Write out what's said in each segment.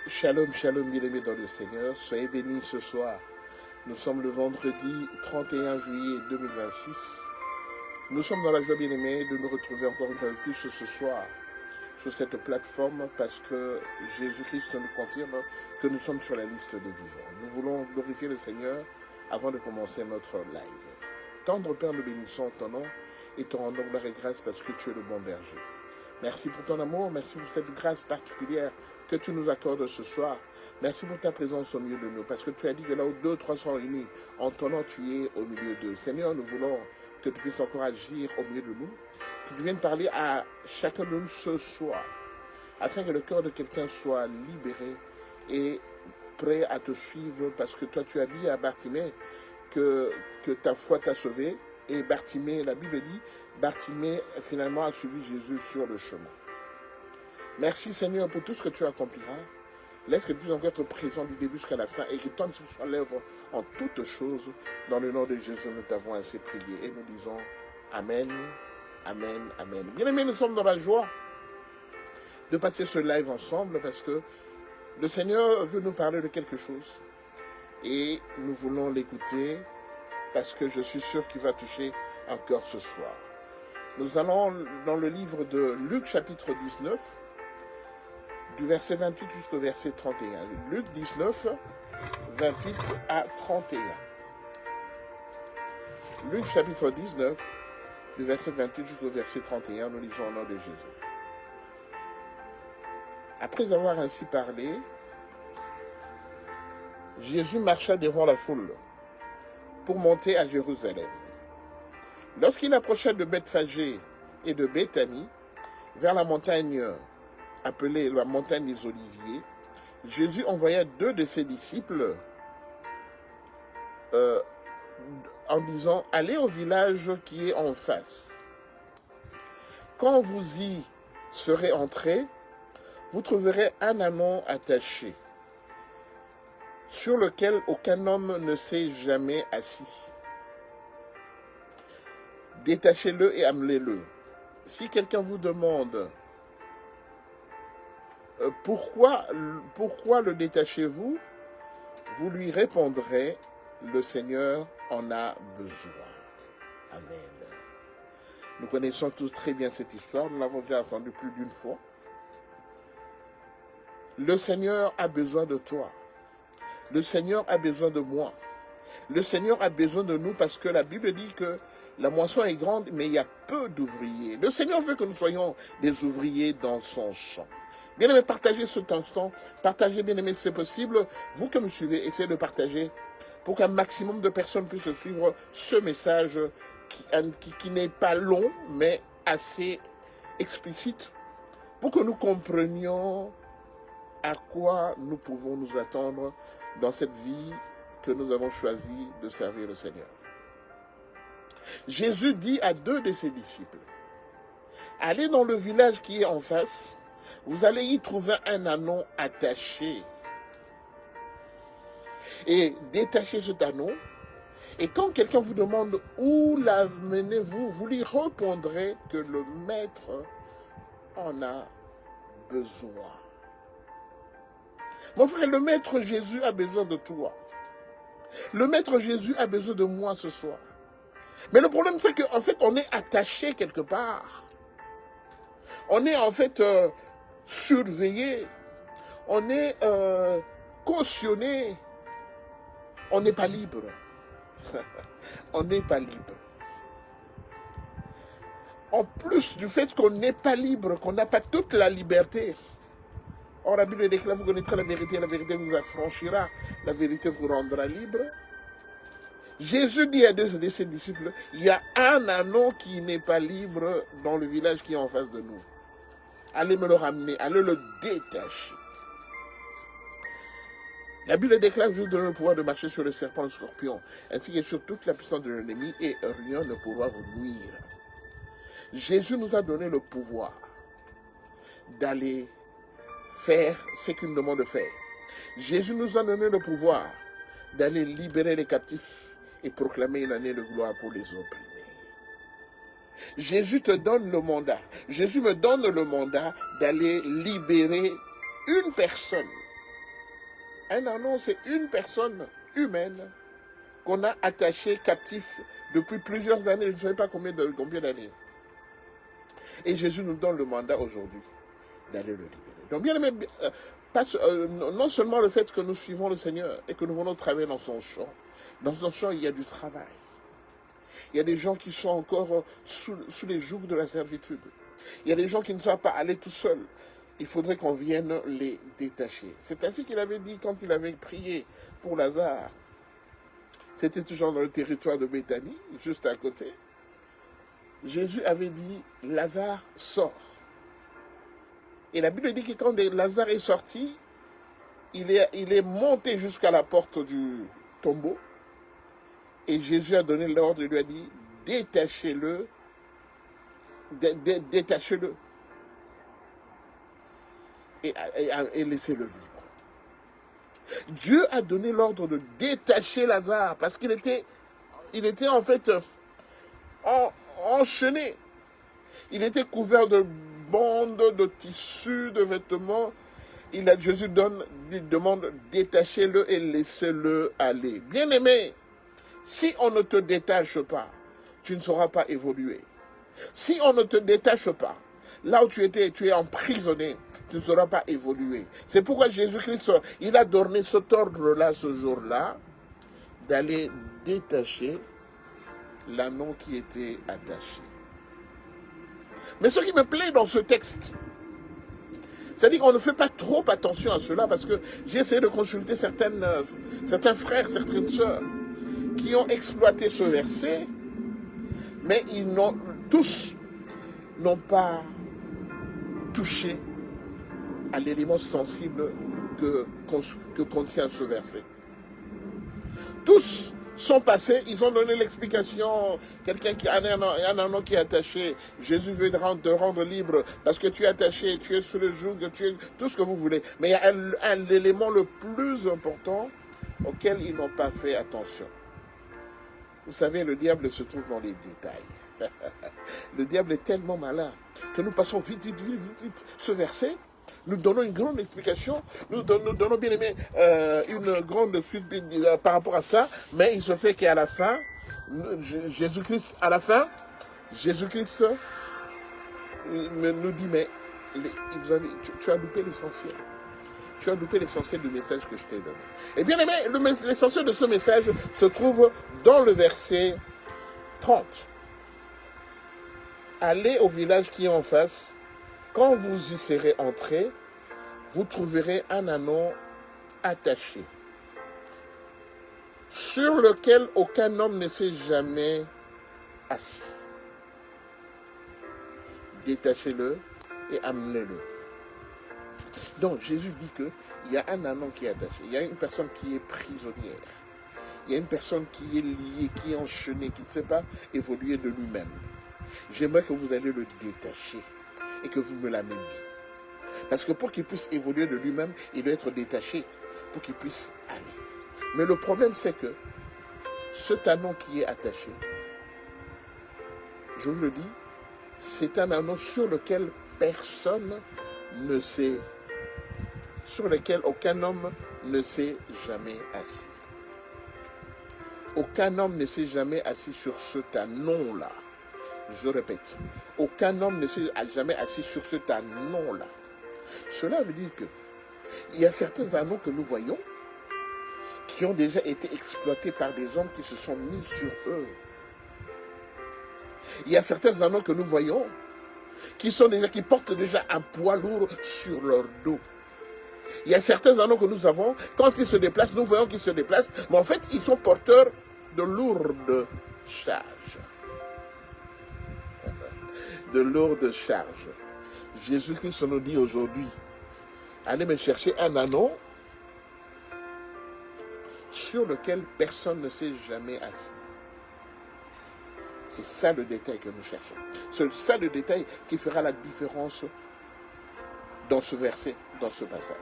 Shalom, shalom, bien-aimés dans le Seigneur. Soyez bénis ce soir. Nous sommes le vendredi 31 juillet 2026. Nous sommes dans la joie, bien-aimés, de nous retrouver encore une fois de plus ce soir sur cette plateforme parce que Jésus-Christ nous confirme que nous sommes sur la liste des vivants. Nous voulons glorifier le Seigneur avant de commencer notre live. Tendre Père, nous bénissons ton nom et te rendons gloire et grâce parce que tu es le bon berger. Merci pour ton amour, merci pour cette grâce particulière que tu nous accordes ce soir. Merci pour ta présence au milieu de nous, parce que tu as dit que là où 2 ou 3 sont réunis, en ton nom tu es au milieu d'eux. Seigneur, nous voulons que tu puisses encore agir au milieu de nous, que tu viennes parler à chacun de nous ce soir, afin que le cœur de quelqu'un soit libéré et prêt à te suivre, parce que toi tu as dit à Bartimée que ta foi t'a sauvé. Et Bartimée, la Bible dit, Bartimée finalement a suivi Jésus sur le chemin. Merci Seigneur pour tout ce que tu accompliras. Laisse que tu puisses encore être présent du début jusqu'à la fin et que ton esprit soit l'œuvre en toutes choses. Dans le nom de Jésus, nous t'avons ainsi prié et nous disons Amen, Amen, Amen. Bien aimés, nous sommes dans la joie de passer ce live ensemble parce que le Seigneur veut nous parler de quelque chose et nous voulons l'écouter parce que je suis sûr qu'il va toucher un cœur ce soir. Nous allons dans le livre de Luc chapitre 19, du verset 28 jusqu'au verset 31. Luc 19, 28 à 31. Luc chapitre 19, du verset 28 jusqu'au verset 31, nous lisons au nom de Jésus. Après avoir ainsi parlé, Jésus marcha devant la foule pour monter à Jérusalem. Lorsqu'il approcha de Bethphagée et de Béthanie, vers la montagne appelée la montagne des Oliviers, Jésus envoya 2 de ses disciples en disant « Allez au village qui est en face. Quand vous y serez entrés, vous trouverez un ânon attaché, sur lequel aucun homme ne s'est jamais assis. Détachez-le et amenez-le. Si quelqu'un vous demande pourquoi le détachez-vous, vous lui répondrez, le Seigneur en a besoin. Amen. Nous connaissons tous très bien cette histoire, nous l'avons déjà entendue plus d'une fois. Le Seigneur a besoin de toi. Le Seigneur a besoin de moi. Le Seigneur a besoin de nous parce que la Bible dit que la moisson est grande, mais il y a peu d'ouvriers. Le Seigneur veut que nous soyons des ouvriers dans son champ. Bien-aimés, partagez cet instant. Partagez, bien-aimés, si c'est possible. Vous que me suivez, essayez de partager pour qu'un maximum de personnes puissent suivre ce message qui n'est pas long, mais assez explicite pour que nous comprenions à quoi nous pouvons nous attendre dans cette vie que nous avons choisi de servir le Seigneur. Jésus dit à 2 de ses disciples, allez dans le village qui est en face, vous allez y trouver un ânon attaché. Et détachez cet ânon, et quand quelqu'un vous demande où l'amenez-vous, vous lui répondrez que le maître en a besoin. Mon frère, le maître Jésus a besoin de toi. Le maître Jésus a besoin de moi ce soir. Mais le problème, c'est qu'en fait, on est attaché quelque part. On est en fait surveillé. On est cautionné. On n'est pas libre. On n'est pas libre. En plus du fait qu'on n'est pas libre, qu'on n'a pas toute la liberté. Or, la Bible déclare, vous connaîtrez la vérité vous affranchira, la vérité vous rendra libre. Jésus dit à 2 de ses disciples, il y a un ânon qui n'est pas libre dans le village qui est en face de nous. Allez me le ramener, allez le détacher. La Bible déclare que je vous donne le pouvoir de marcher sur le serpent et le scorpion, ainsi que sur toute la puissance de l'ennemi, et rien ne pourra vous nuire. Jésus nous a donné le pouvoir d'aller faire ce qu'il nous demande de faire. Jésus nous a donné le pouvoir d'aller libérer les captifs et proclamer une année de gloire pour les opprimés. Jésus te donne le mandat. Jésus me donne le mandat d'aller libérer une personne Un agneau, c'est une personne humaine qu'on a attaché captif depuis plusieurs années, je ne sais pas combien d'années. Et Jésus nous donne le mandat aujourd'hui d'aller le libérer. Donc bien aimé, non seulement le fait que nous suivons le Seigneur et que nous venons travailler dans son champ il y a du travail. Il y a des gens qui sont encore sous les jougs de la servitude. Il y a des gens qui ne savent pas aller tout seuls. Il faudrait qu'on vienne les détacher. C'est ainsi qu'il avait dit quand il avait prié pour Lazare. C'était toujours dans le territoire de Béthanie, juste à côté. Jésus avait dit, Lazare sort. Et la Bible dit que quand Lazare est sorti, il est monté jusqu'à la porte du tombeau. Et Jésus a donné l'ordre, il lui a dit, détachez-le, détachez-le. Et laissez-le libre. Dieu a donné l'ordre de détacher Lazare parce qu'il était en fait enchaîné. Il était couvert de bandes, de tissus, de vêtements. Jésus lui demande détachez-le et laissez-le aller. Bien-aimé, si on ne te détache pas, tu ne sauras pas évoluer. Si on ne te détache pas, là où tu es emprisonné, tu ne sauras pas évoluer. C'est pourquoi Jésus-Christ, il a donné cet ordre-là, ce jour-là, d'aller détacher l'anneau qui était attaché. Mais ce qui me plaît dans ce texte, c'est-à-dire qu'on ne fait pas trop attention à cela, parce que j'ai essayé de consulter certains frères, certaines sœurs, qui ont exploité ce verset, mais tous n'ont pas touché à l'élément sensible que contient ce verset. Tous sont passés, ils ont donné l'explication, quelqu'un qui a un anneau qui est attaché, Jésus veut te rendre libre parce que tu es attaché, tu es sous le joug, tu es tout ce que vous voulez. Mais il y a l'élément le plus important auquel ils n'ont pas fait attention. Vous savez, le diable se trouve dans les détails. Le diable est tellement malin que nous passons vite ce verset. Nous donnons une grande explication, nous donnons bien aimé une grande suite par rapport à ça, mais il se fait qu'à la fin, Jésus-Christ nous dit, mais tu as loupé l'essentiel. Tu as loupé l'essentiel du message que je t'ai donné. Et bien aimé, l'essentiel de ce message se trouve dans le verset 30. Allez au village qui est en face. Quand vous y serez entrés, vous trouverez un anneau attaché, sur lequel aucun homme ne s'est jamais assis. Détachez-le et amenez-le. Donc Jésus dit qu'il y a un anneau qui est attaché, il y a une personne qui est prisonnière, il y a une personne qui est liée, qui est enchaînée, qui ne sait pas évoluer de lui-même. J'aimerais que vous alliez le détacher et que vous me l'ameniez. Parce que pour qu'il puisse évoluer de lui-même, il doit être détaché pour qu'il puisse aller. Mais le problème, c'est que cet anneau qui est attaché, je vous le dis, c'est un anneau sur lequel personne ne s'est, sur lequel aucun homme ne s'est jamais assis. Aucun homme ne s'est jamais assis sur cet anneau-là. Je répète, aucun homme ne s'est jamais assis sur cet anneau-là. Cela veut dire qu'il y a certains anneaux que nous voyons qui ont déjà été exploités par des hommes qui se sont mis sur eux. Il y a certains anneaux que nous voyons qui portent déjà un poids lourd sur leur dos. Il y a certains anneaux que nous avons, quand ils se déplacent, nous voyons qu'ils se déplacent, mais en fait, ils sont porteurs de lourdes charges. De lourdes charges. Jésus-Christ nous dit aujourd'hui, allez me chercher un anneau sur lequel personne ne s'est jamais assis. C'est ça le détail que nous cherchons. C'est ça le détail qui fera la différence dans ce verset, dans ce passage.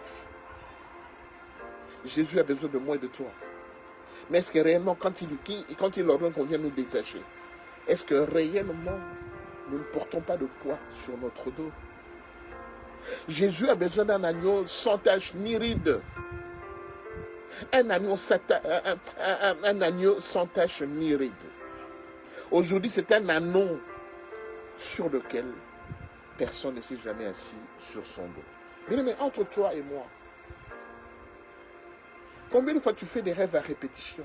Jésus a besoin de moi et de toi. Mais est-ce que réellement, quand il ordonne qu'on vienne nous détacher, est-ce que réellement, nous ne portons pas de poids sur notre dos? Jésus a besoin d'un agneau sans tache ni ride. Un agneau, un agneau sans tache ni ride. Aujourd'hui, c'est un agneau sur lequel personne ne s'est jamais assis sur son dos. Mais entre toi et moi, combien de fois tu fais des rêves à répétition,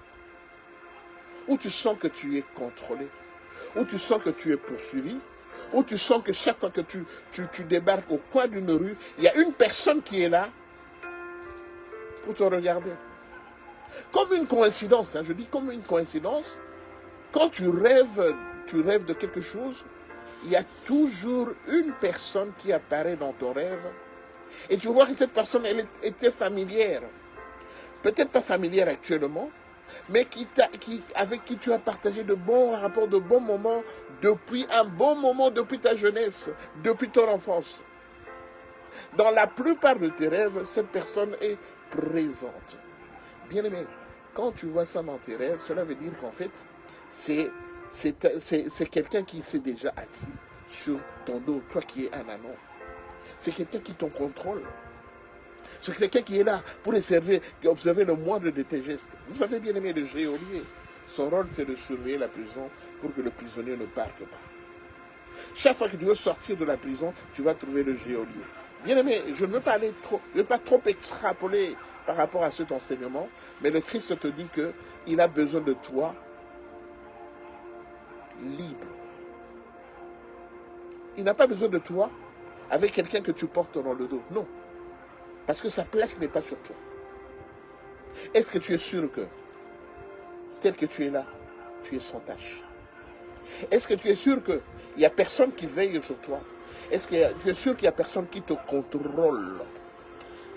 où tu sens que tu es contrôlé, où tu sens que tu es poursuivi, où tu sens que chaque fois que tu débarques au coin d'une rue, il y a une personne qui est là pour te regarder. Comme une coïncidence, je dis comme une coïncidence, quand tu rêves de quelque chose, il y a toujours une personne qui apparaît dans ton rêve et tu vois que cette personne, elle était familière. Peut-être pas familière actuellement, mais avec qui tu as partagé de bons rapports, de bons moments depuis un bon moment, depuis ta jeunesse, depuis ton enfance. Dans la plupart de tes rêves, cette personne est présente. Bien-aimé, quand tu vois ça dans tes rêves, cela veut dire qu'en fait, c'est quelqu'un qui s'est déjà assis sur ton dos, toi qui es un anon. C'est quelqu'un qui t'en contrôle. C'est quelqu'un qui est là pour observer le moindre de tes gestes. Vous savez, bien aimé, le geôlier, son rôle c'est de surveiller la prison pour que le prisonnier ne parte pas. Chaque fois que tu veux sortir de la prison, tu vas trouver le geôlier. Bien aimé, je ne veux pas trop extrapoler par rapport à cet enseignement, mais le Christ te dit qu'il a besoin de toi libre. Il n'a pas besoin de toi avec quelqu'un que tu portes dans le dos. Non. Parce que sa place n'est pas sur toi. Est-ce que tu es sûr que, tel que tu es là, tu es sans tâche? Est-ce que tu es sûr qu'il n'y a personne qui veille sur toi? Est-ce que tu es sûr qu'il n'y a personne qui te contrôle?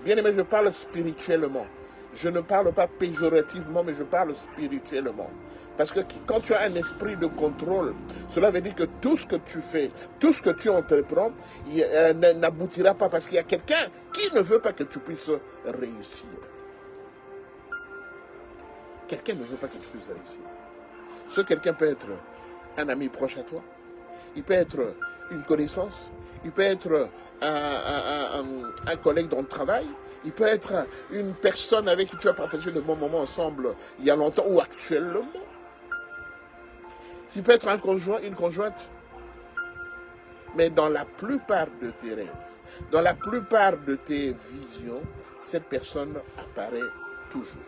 Bien aimé, je parle spirituellement. Je ne parle pas péjorativement, mais je parle spirituellement. Parce que quand tu as un esprit de contrôle, cela veut dire que tout ce que tu fais, tout ce que tu entreprends, n'aboutira pas parce qu'il y a quelqu'un qui ne veut pas que tu puisses réussir. Quelqu'un ne veut pas que tu puisses réussir. Ce quelqu'un peut être un ami proche à toi, il peut être une connaissance, il peut être un collègue dans le travail, il peut être une personne avec qui tu as partagé de bons moments ensemble il y a longtemps ou actuellement. Il peut être un conjoint, une conjointe. Mais dans la plupart de tes rêves, dans la plupart de tes visions, cette personne apparaît toujours.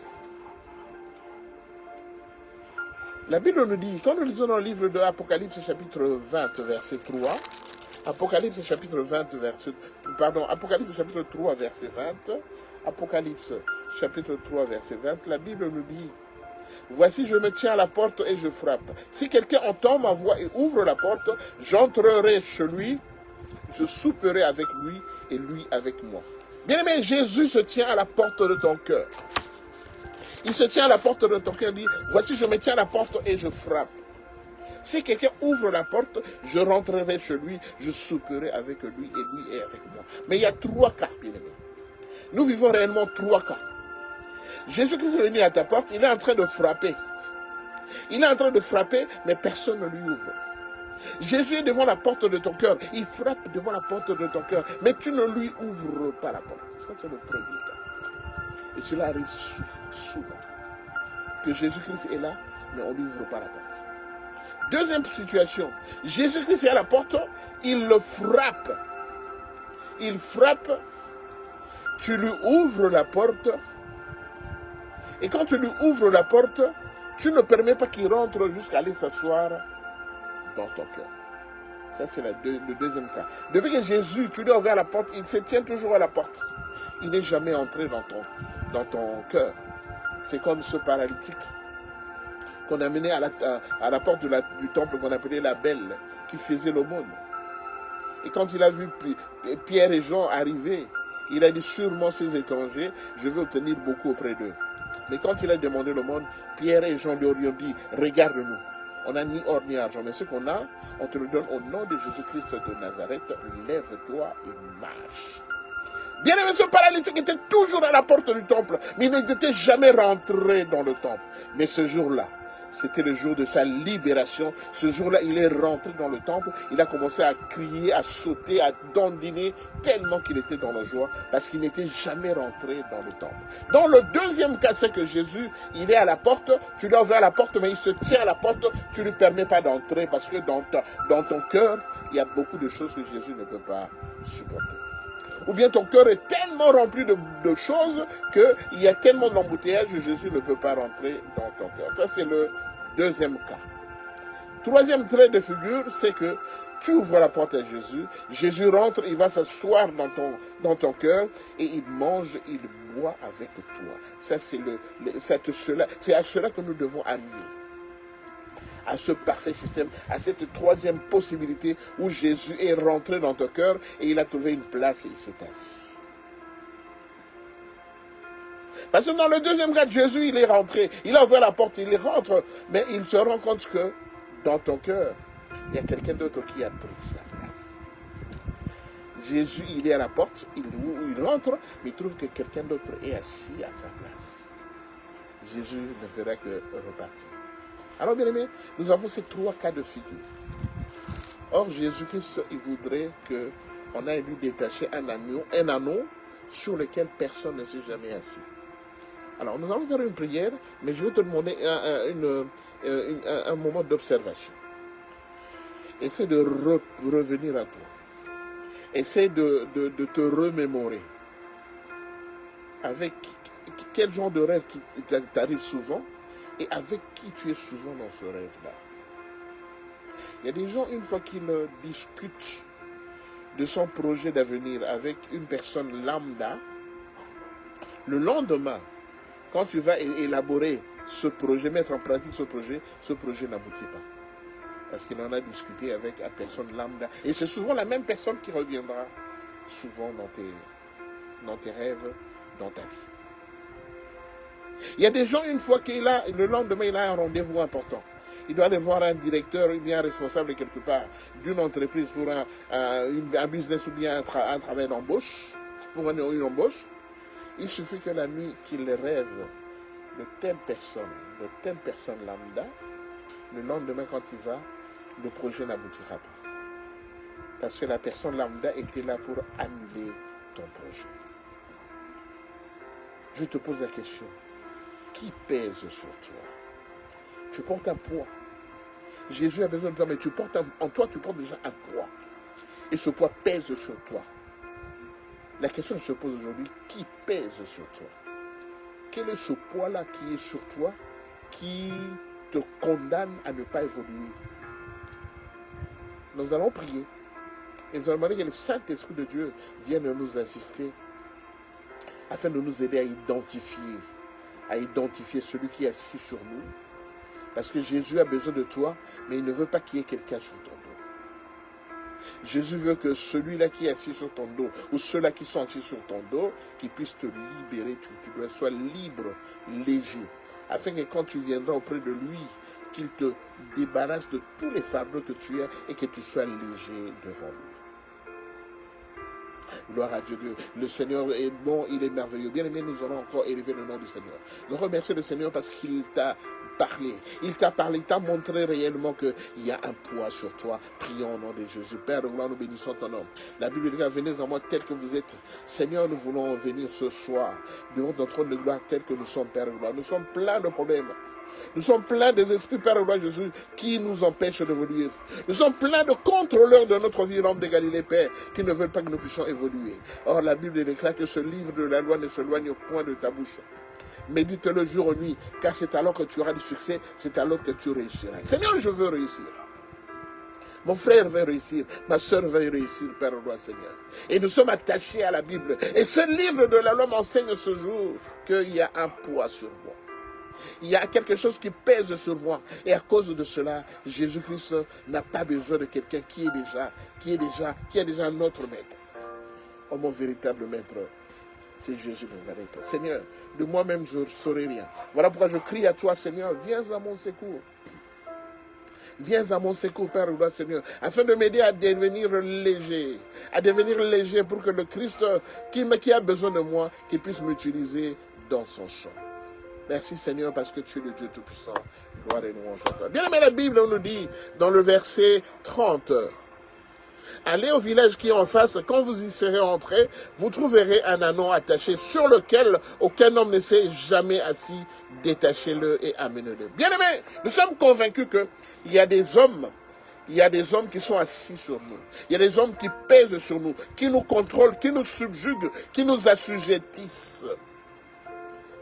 La Bible nous dit, quand nous lisons dans le livre de Apocalypse chapitre 20, verset 3, Apocalypse chapitre 3, verset 20, Apocalypse chapitre 3, verset 20, la Bible nous dit, voici, je me tiens à la porte et je frappe. Si quelqu'un entend ma voix et ouvre la porte, j'entrerai chez lui, je souperai avec lui et lui avec moi. Bien-aimé, Jésus se tient à la porte de ton cœur. Il se tient à la porte de ton cœur et dit, voici, je me tiens à la porte et je frappe. Si quelqu'un ouvre la porte, je rentrerai chez lui, je souperai avec lui et lui est avec moi. Mais il y a 3 cas, bien-aimé. Nous vivons réellement 3 cas. Jésus-Christ est venu à ta porte, il est en train de frapper. Il est en train de frapper, mais personne ne lui ouvre. Jésus est devant la porte de ton cœur. Il frappe devant la porte de ton cœur, mais tu ne lui ouvres pas la porte. Ça, c'est le premier cas. Et cela arrive souvent. Que Jésus-Christ est là, mais on ne lui ouvre pas la porte. Deuxième situation. Jésus-Christ est à la porte, il le frappe. Il frappe, tu lui ouvres la porte. Et quand tu lui ouvres la porte, tu ne permets pas qu'il rentre jusqu'à aller s'asseoir dans ton cœur. Ça, c'est le deuxième cas. Depuis que Jésus, tu lui as ouvert la porte, il se tient toujours à la porte. Il n'est jamais entré dans ton cœur. C'est comme ce paralytique qu'on a mené à la porte du temple qu'on appelait la Belle, qui faisait l'aumône. Et quand il a vu Pierre et Jean arriver, il a dit sûrement ces étrangers, je vais obtenir beaucoup auprès d'eux. Mais quand il a demandé l'aumône, Pierre et Jean lui ont dit, regarde-nous. On n'a ni or ni argent, mais ce qu'on a, on te le donne au nom de Jésus-Christ de Nazareth. Lève-toi et marche. Bien aimé, ce paralytique était toujours à la porte du temple, mais il n'était jamais rentré dans le temple. Mais ce jour-là, C'était le jour de sa libération. Ce jour-là, il est rentré dans le temple. Il a commencé à crier, à sauter, à dandiner, tellement qu'il était dans la joie, parce qu'il n'était jamais rentré dans le temple. Dans le deuxième cas, c'est que Jésus, il est à la porte, tu lui as ouvert la porte, mais il se tient à la porte, tu ne lui permets pas d'entrer, parce que dans ton cœur, il y a beaucoup de choses que Jésus ne peut pas supporter. Ou bien ton cœur est tellement rempli de choses qu'il y a tellement d'embouteillages que Jésus ne peut pas rentrer dans ton cœur. Ça, c'est le deuxième cas. Troisième trait de figure, c'est que tu ouvres la porte à Jésus, Jésus rentre, il va s'asseoir dans ton cœur et il mange, il boit avec toi. Ça, c'est à cela que nous devons arriver. À ce parfait système, à cette troisième possibilité où Jésus est rentré dans ton cœur et il a trouvé une place et il s'est assis. Parce que dans le deuxième cas, Jésus, il est rentré, il a ouvert la porte, il rentre, mais il se rend compte que dans ton cœur, il y a quelqu'un d'autre qui a pris sa place. Jésus, il est à la porte, il rentre, mais il trouve que quelqu'un d'autre est assis à sa place. Jésus ne fera que repartir. Alors, bien aimés, nous avons ces trois cas de figure. Or, Jésus-Christ, il voudrait qu'on aille lui détacher un anneau sur lequel personne ne s'est jamais assis. Alors, nous allons faire une prière, mais je vais te demander un moment d'observation. Essaie de revenir à toi. Essaie de te remémorer. Avec quel genre de rêve qui t'arrive souvent et avec qui tu es souvent dans ce rêve-là. Il y a des gens, une fois qu'ils discutent de son projet d'avenir avec une personne lambda, le lendemain, quand tu vas élaborer ce projet, mettre en pratique ce projet n'aboutit pas. Parce qu'il en a discuté avec une personne lambda. Et c'est souvent la même personne qui reviendra souvent dans tes rêves, dans ta vie. Il y a des gens, une fois le lendemain, il a un rendez-vous important. Il doit aller voir un directeur ou bien un responsable quelque part d'une entreprise pour un business ou bien un travail d'embauche, pour une embauche. Il suffit que la nuit qu'il rêve de telle personne lambda, le lendemain quand il va, le projet n'aboutira pas. Parce que la personne lambda était là pour annuler ton projet. Je te pose la question. Qui pèse sur toi? Tu portes un poids. Jésus a besoin de toi, mais en toi, tu portes déjà un poids. Et ce poids pèse sur toi. La question se pose aujourd'hui, qui pèse sur toi? Quel est ce poids-là qui est sur toi, qui te condamne à ne pas évoluer? Nous allons prier. Et nous allons demander que le Saint-Esprit de Dieu vienne nous assister afin de nous aider à identifier celui qui est assis sur nous. Parce que Jésus a besoin de toi, mais il ne veut pas qu'il y ait quelqu'un sur ton dos. Jésus veut que celui-là qui est assis sur ton dos, ou ceux-là qui sont assis sur ton dos, qu'ils puissent te libérer, tu dois sois libre, léger, afin que quand tu viendras auprès de lui, qu'il te débarrasse de tous les fardeaux que tu as et que tu sois léger devant lui. Gloire à Dieu. Le Seigneur est bon, il est merveilleux. Bien aimé, nous allons encore élever le nom du Seigneur. Nous remercions le Seigneur parce qu'il t'a parlé. Il t'a montré réellement qu'il y a un poids sur toi. Prions au nom de Jésus. Père de gloire, nous bénissons ton nom. La Bible dit, venez à moi tel que vous êtes. Seigneur, nous voulons venir ce soir devant ton trône de gloire tel que nous sommes, Père de gloire. Nous sommes pleins de problèmes. Nous sommes pleins des esprits, Père de gloire Jésus, qui nous empêchent d'évoluer. Nous sommes pleins de contrôleurs de notre vie, l'homme de Galilée, Père, qui ne veulent pas que nous puissions évoluer. Or, la Bible déclare que ce livre de la loi ne s'éloigne point de ta bouche. Médite-le jour et nuit, car c'est alors que tu auras du succès, c'est alors que tu réussiras. Seigneur, je veux réussir. Mon frère veut réussir, ma soeur veut réussir, Père de gloire, Seigneur. Et nous sommes attachés à la Bible. Et ce livre de la loi m'enseigne ce jour qu'il y a un poids sur moi. Il y a quelque chose qui pèse sur moi. Et à cause de cela, Jésus-Christ n'a pas besoin de quelqu'un qui est déjà notre maître. Oh, mon véritable maître, c'est Jésus de Nazareth. Seigneur, de moi-même, je ne saurais rien. Voilà pourquoi je crie à toi, Seigneur, viens à mon secours. Viens à mon secours, Père, Seigneur, afin de m'aider à devenir léger pour que le Christ qui a besoin de moi, qu'il puisse m'utiliser dans son champ. Merci Seigneur parce que tu es le Dieu Tout-Puissant. Gloire et louange à toi. Bien aimé, la Bible nous dit dans le verset 30, allez au village qui est en face, quand vous y serez entrés, vous trouverez un anneau attaché sur lequel aucun homme ne s'est jamais assis. Détachez-le et amenez-le. Bien aimé, nous sommes convaincus qu'il y a des hommes qui sont assis sur nous. Il y a des hommes qui pèsent sur nous, qui nous contrôlent, qui nous subjuguent, qui nous assujettissent.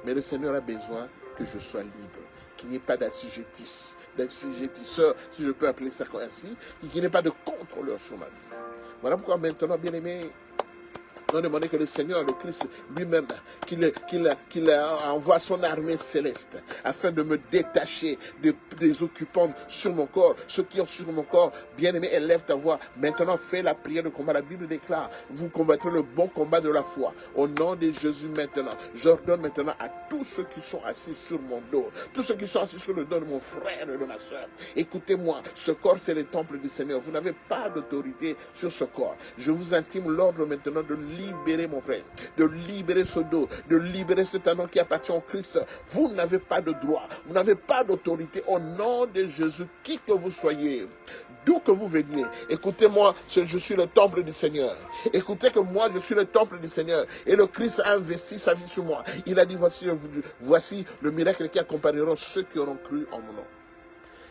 Mais le Seigneur a besoin que je sois libre, qu'il n'y ait pas d'assujettisseur, si je peux appeler ça ainsi, et qu'il n'y ait pas de contrôleur sur ma vie. Voilà pourquoi maintenant, bien aimé, nous avons demandé que le Seigneur, le Christ lui-même, qu'il envoie son armée céleste afin de me détacher des occupants sur mon corps, ceux qui ont sur mon corps. Bien-aimé, élève ta voix. Maintenant, fais la prière de combat. La Bible déclare, vous combattrez le bon combat de la foi. Au nom de Jésus maintenant, j'ordonne maintenant à tous ceux qui sont assis sur mon dos, tous ceux qui sont assis sur le dos de mon frère et de ma soeur, écoutez-moi, ce corps c'est le temple du Seigneur. Vous n'avez pas d'autorité sur ce corps. Je vous intime l'ordre maintenant de libérer mon frère, de libérer ce dos, de libérer cet anneau qui appartient au Christ. Vous n'avez pas de droit, vous n'avez pas d'autorité au nom de Jésus, qui que vous soyez, d'où que vous veniez. Écoutez-moi, je suis le temple du Seigneur. Écoutez que moi, je suis le temple du Seigneur. Et le Christ a investi sa vie sur moi. Il a dit, voici le miracle qui accompagneront ceux qui auront cru en mon nom.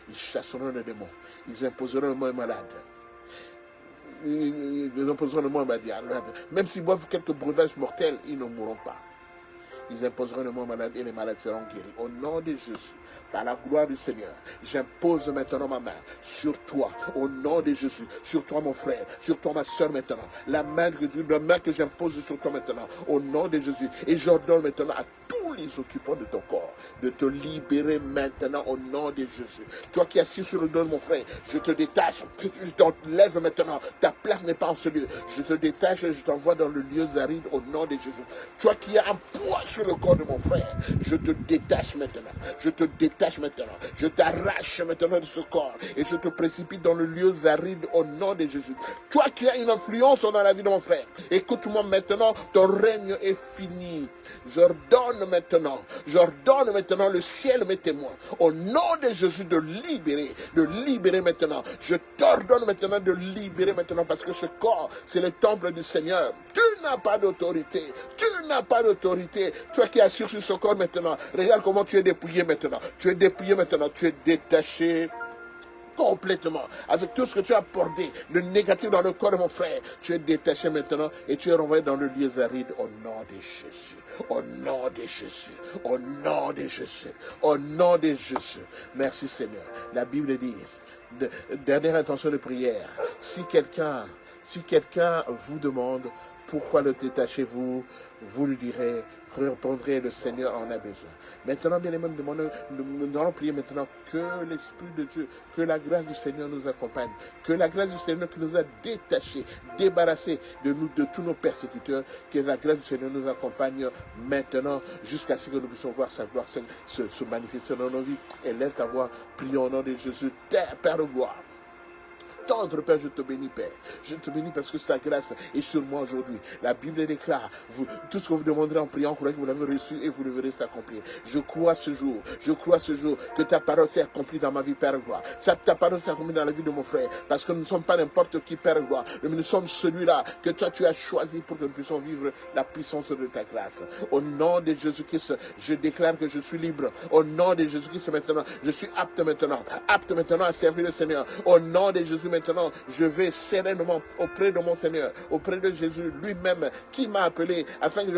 Ils chasseront les démons, ils imposeront le mot malade. Ils imposeront le mot malade. Même s'ils boivent quelques breuvages mortels, ils ne mourront pas. Ils imposeront le mot malade et les malades seront guéris. Au nom de Jésus, par la gloire du Seigneur, j'impose maintenant ma main sur toi. Au nom de Jésus, sur toi mon frère, sur toi ma soeur maintenant. La main que j'impose sur toi maintenant. Au nom de Jésus. Et j'ordonne maintenant à tous les occupants de ton corps de te libérer maintenant au nom de Jésus. Toi qui es assis sur le dos de mon frère, je te détache. Je t'enlève maintenant. Ta place n'est pas en ce lieu. Je te détache et je t'envoie dans le lieu aride au nom de Jésus. Toi qui as un poids sur le corps de mon frère, je te détache maintenant. Je te détache maintenant. Je t'arrache maintenant de ce corps et je te précipite dans le lieu aride au nom de Jésus. Toi qui as une influence dans la vie de mon frère, écoute-moi maintenant, ton règne est fini. J'ordonne maintenant le ciel mes témoins. Au nom de Jésus de libérer maintenant. Je t'ordonne maintenant de libérer maintenant parce que ce corps, c'est le temple du Seigneur. Tu n'as pas d'autorité. Tu n'as pas d'autorité. Toi qui es assis sur ce corps maintenant, regarde comment tu es dépouillé maintenant. Tu es dépouillé maintenant. Tu es détaché complètement, avec tout ce que tu as porté, le négatif dans le corps de mon frère, tu es détaché maintenant et tu es renvoyé dans le lieu aride au nom de Jésus, au nom de Jésus, au nom de Jésus, au nom de Jésus. Merci Seigneur. La Bible dit, dernière intention de prière, si quelqu'un vous demande pourquoi le détachez-vous, vous lui direz, répondrez, le Seigneur en a besoin. Maintenant, bien aimés, nous allons prier maintenant que l'Esprit de Dieu, que la grâce du Seigneur nous accompagne, que la grâce du Seigneur qui nous a détachés, débarrassés de tous nos persécuteurs, que la grâce du Seigneur nous accompagne maintenant jusqu'à ce que nous puissions voir sa gloire se manifester dans nos vies. Élève ta voix, prions au nom de Jésus, Père de gloire. Tendre Père, je te bénis Père. Je te bénis parce que ta grâce est sur moi aujourd'hui. La Bible déclare, tout ce que vous demanderez en priant, croyez que vous l'avez reçu et vous le verrez s'accomplir. Je crois ce jour que ta parole s'est accomplie dans ma vie, Père gloire. Ta parole s'est accomplie dans la vie de mon frère. Parce que nous ne sommes pas n'importe qui, Père gloire. Mais nous sommes celui-là que toi tu as choisi pour que nous puissions vivre la puissance de ta grâce. Au nom de Jésus-Christ, je déclare que je suis libre. Au nom de Jésus-Christ maintenant, je suis apte maintenant à servir le Seigneur. Au nom de Jésus maintenant, je vais sereinement auprès de mon Seigneur, auprès de Jésus lui-même qui m'a appelé afin que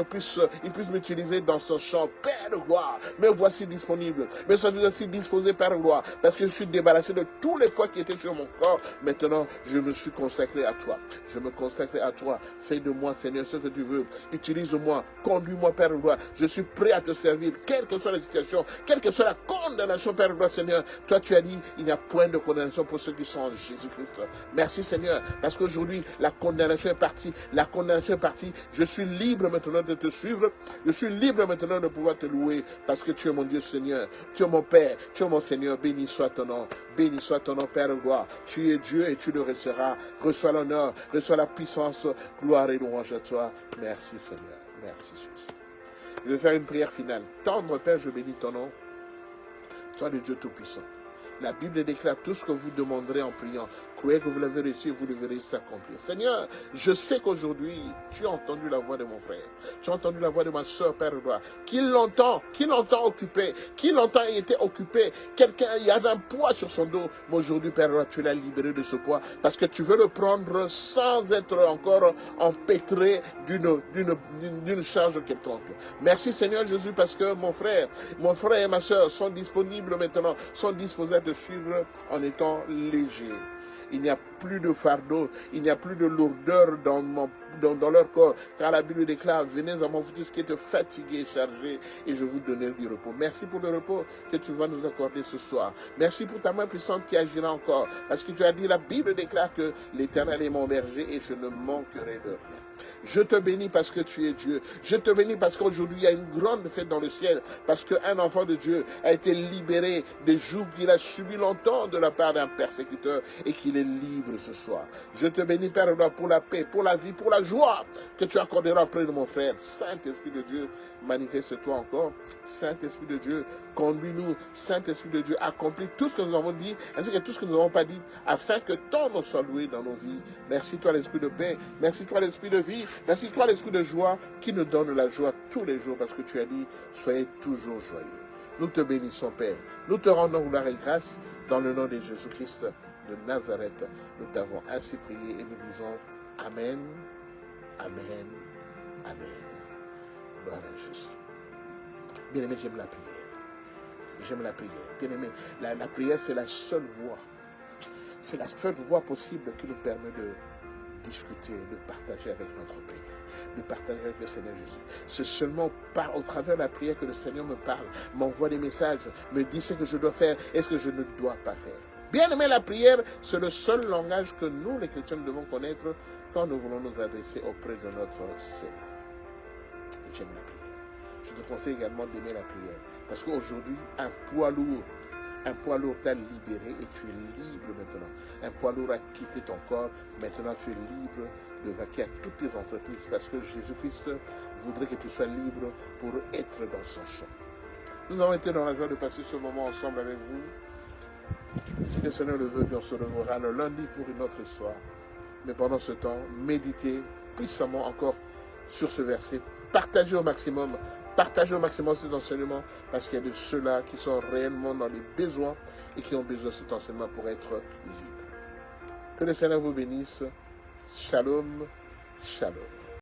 il puisse m'utiliser dans son champ. Père de gloire, me voici disponible, me voici disposé, Père de gloire, parce que je suis débarrassé de tous les poids qui étaient sur mon corps. Maintenant, je me suis consacré à toi. Je me consacre à toi. Fais de moi, Seigneur, ce que tu veux. Utilise-moi, conduis-moi, Père de gloire. Je suis prêt à te servir, quelle que soit la situation, quelle que soit la condamnation, Père de gloire, Seigneur. Toi, tu as dit, il n'y a point de condamnation pour ceux qui sont en Jésus-Christ. Merci Seigneur, parce qu'aujourd'hui, la condamnation est partie. La condamnation est partie. Je suis libre maintenant de te suivre. Je suis libre maintenant de pouvoir te louer, parce que tu es mon Dieu Seigneur. Tu es mon Père, tu es mon Seigneur. Béni soit ton nom. Béni soit ton nom, Père de gloire. Tu es Dieu et tu le resteras. Reçois l'honneur, reçois la puissance, gloire et louange à toi. Merci Seigneur. Merci Jésus. Je vais faire une prière finale. Tendre Père, je bénis ton nom. Toi le Dieu Tout-Puissant. La Bible déclare tout ce que vous demanderez en priant. Croyez que vous l'avez reçu et vous le verrez s'accomplir. Seigneur, je sais qu'aujourd'hui, tu as entendu la voix de mon frère. Tu as entendu la voix de ma soeur, Père Edouard. Qui longtemps occupé, qui longtemps était occupé. Quelqu'un, il y avait un poids sur son dos. Mais aujourd'hui, Père Edouard, tu l'as libéré de ce poids. Parce que tu veux le prendre sans être encore empêtré d'une charge quelconque. Merci Seigneur Jésus parce que mon frère et ma soeur sont disponibles maintenant, sont disposés à te suivre en étant légers. Il n'y a plus de fardeau, il n'y a plus de lourdeur dans leur corps. Car la Bible déclare, venez à moi vous tous qui êtes fatigués, chargés, et je vous donnerai du repos. Merci pour le repos que tu vas nous accorder ce soir. Merci pour ta main puissante qui agira encore. Parce que tu as dit, la Bible déclare que l'Éternel est mon berger et je ne manquerai de rien. Je te bénis parce que tu es Dieu. Je te bénis parce qu'aujourd'hui il y a une grande fête dans le ciel. Parce qu'un enfant de Dieu a été libéré des jougs qu'il a subis longtemps de la part d'un persécuteur et qu'il est libre ce soir. Je te bénis Père pour la paix, pour la vie, pour la joie que tu accorderas auprès de mon frère. Saint-Esprit de Dieu, manifeste-toi encore. Saint-Esprit de Dieu, conduis-nous. Saint-Esprit de Dieu, accomplis tout ce que nous avons dit ainsi que tout ce que nous n'avons pas dit afin que ton nom soit loué dans nos vies. Merci toi l'Esprit de paix. Merci toi l'Esprit de vie. Merci toi l'Esprit de joie qui nous donne la joie tous les jours parce que tu as dit soyez toujours joyeux. Nous te bénissons Père. Nous te rendons gloire et grâce dans le nom de Jésus-Christ de Nazareth. Nous t'avons ainsi prié et nous disons Amen, Amen, Amen. Gloire à Jésus. Bien-aimé, j'aime la prière. J'aime la prière. Bien-aimé, la prière c'est la seule voie. C'est la seule voie possible qui nous permet de discuter, de partager avec notre Père, de partager avec le Seigneur Jésus. C'est seulement au travers de la prière que le Seigneur me parle, m'envoie des messages, me dit ce que je dois faire et ce que je ne dois pas faire. Bien aimé, la prière, c'est le seul langage que nous, les chrétiens, devons connaître quand nous voulons nous adresser auprès de notre Seigneur. J'aime la prière. Je te conseille également d'aimer la prière parce qu'aujourd'hui, un poids lourd t'a libéré et tu es libre maintenant. Un poids lourd a quitté ton corps. Maintenant, tu es libre de vaquer à toutes tes entreprises parce que Jésus-Christ voudrait que tu sois libre pour être dans son champ. Nous avons été dans la joie de passer ce moment ensemble avec vous. Si le Seigneur le veut, on se reverra le lundi pour une autre histoire. Mais pendant ce temps, méditez puissamment encore sur ce verset. Partagez au maximum cet enseignement parce qu'il y a de ceux-là qui sont réellement dans les besoins et qui ont besoin de cet enseignement pour être libres. Que le Seigneur vous bénisse. Shalom, shalom.